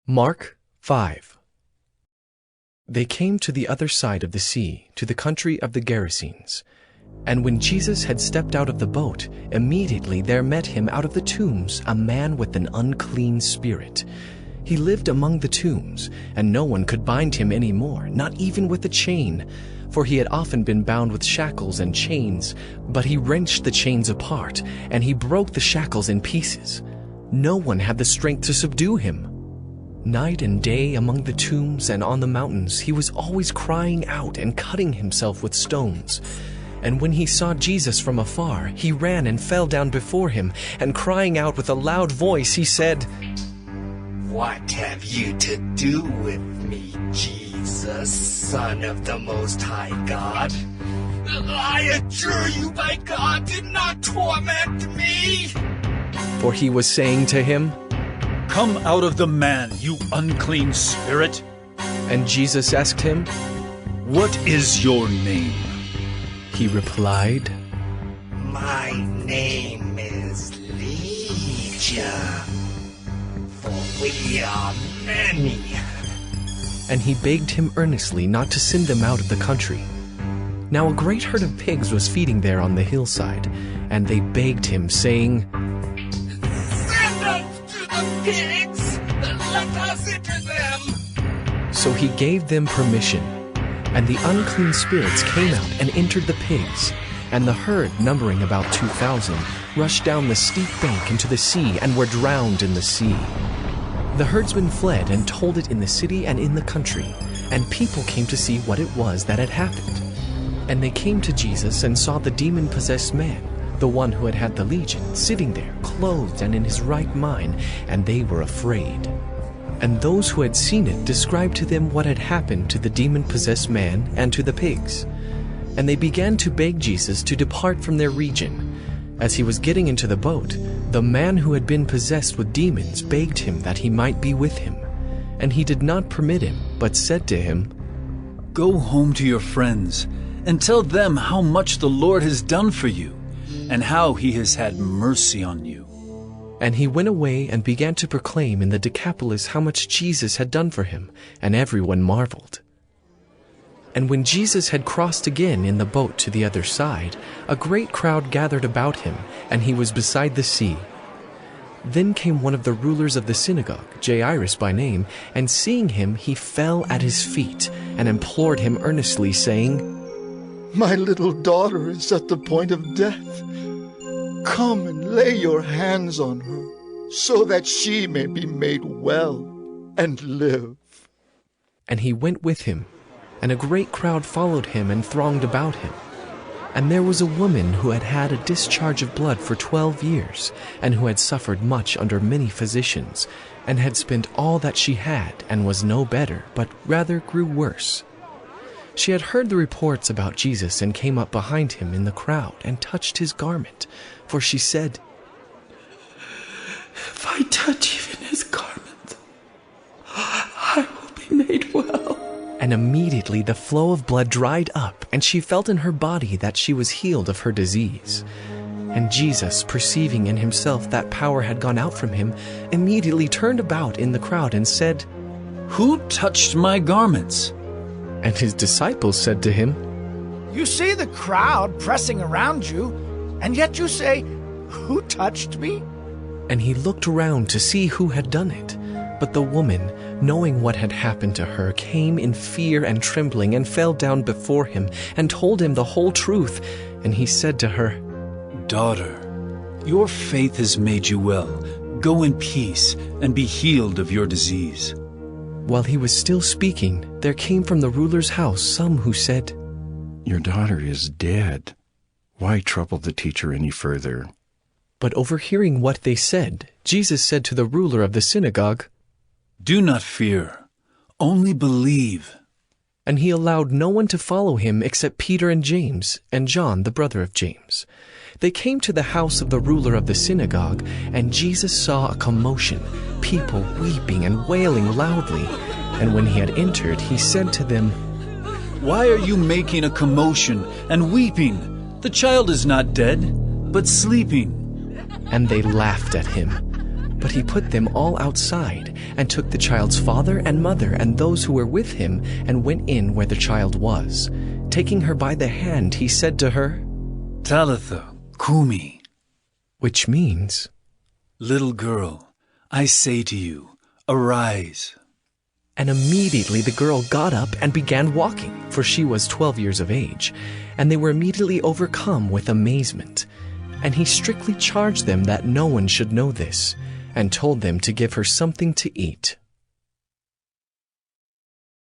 Mark 5. They came to the other side of the sea, to the country of the Gerasenes. And when Jesus had stepped out of the boat, immediately there met him out of the tombs a man with an unclean spirit. He lived among the tombs, and no one could bind him any more, not even with a chain, for he had often been bound with shackles and chains. But he wrenched the chains apart, and he broke the shackles in pieces. No one had the strength to subdue him. Night and day among the tombs and on the mountains, he was always crying out and cutting himself with stones. And when he saw Jesus from afar, he ran and fell down before him, and crying out with a loud voice, he said, "What have you to do with me, Jesus, Son of the Most High God? I adjure you by God, do not torment me!" For he was saying to him, "Come out of the man, you unclean spirit." And Jesus asked him, "What is your name?" He replied, "My name is Legion, for we are many." And he begged him earnestly not to send them out of the country. Now a great herd of pigs was feeding there on the hillside, and they begged him, saying, "Send us to the pigs, and let us enter them." So he gave them permission. And the unclean spirits came out and entered the pigs, and the herd, numbering about 2,000, rushed down the steep bank into the sea and were drowned in the sea. The herdsmen fled and told it in the city and in the country, and people came to see what it was that had happened. And they came to Jesus and saw the demon-possessed man, the one who had had the legion, sitting there, clothed and in his right mind, and they were afraid. And those who had seen it described to them what had happened to the demon-possessed man and to the pigs. And they began to beg Jesus to depart from their region. As he was getting into the boat, the man who had been possessed with demons begged him that he might be with him. And he did not permit him, but said to him, "Go home to your friends, and tell them how much the Lord has done for you, and how he has had mercy on you." And he went away and began to proclaim in the Decapolis how much Jesus had done for him, and everyone marveled. And when Jesus had crossed again in the boat to the other side, a great crowd gathered about him, and he was beside the sea. Then came one of the rulers of the synagogue, Jairus by name, and seeing him, he fell at his feet and implored him earnestly, saying, "My little daughter is at the point of death. Come and lay your hands on her, so that she may be made well and live." And he went with him, and a great crowd followed him and thronged about him. And there was a woman who had had a discharge of blood for 12 years, and who had suffered much under many physicians, and had spent all that she had, and was no better, but rather grew worse. She had heard the reports about Jesus and came up behind him in the crowd and touched his garment. For she said, "If I touch even his garment, I will be made well." And immediately the flow of blood dried up, and she felt in her body that she was healed of her disease. And Jesus, perceiving in himself that power had gone out from him, immediately turned about in the crowd and said, "Who touched my garments?" And his disciples said to him, "You see the crowd pressing around you, and yet you say, 'Who touched me?'" And he looked around to see who had done it. But the woman, knowing what had happened to her, came in fear and trembling and fell down before him and told him the whole truth. And he said to her, "Daughter, your faith has made you well. Go in peace and be healed of your disease." While he was still speaking, there came from the ruler's house some who said, "Your daughter is dead. Why trouble the teacher any further?" But overhearing what they said, Jesus said to the ruler of the synagogue, "Do not fear, only believe." And he allowed no one to follow him except Peter and James, and John, the brother of James. They came to the house of the ruler of the synagogue, and Jesus saw a commotion, people weeping and wailing loudly. And when he had entered, he said to them, "Why are you making a commotion and weeping? The child is not dead, but sleeping." And they laughed at him. But he put them all outside, and took the child's father and mother and those who were with him, and went in where the child was. Taking her by the hand, he said to her, Talitha Kumi, which means, little girl, I say to you, arise. And immediately the girl got up and began walking, for she was 12 years of age. And they were immediately overcome with amazement. And he strictly charged them that no one should know this, and told them to give her something to eat.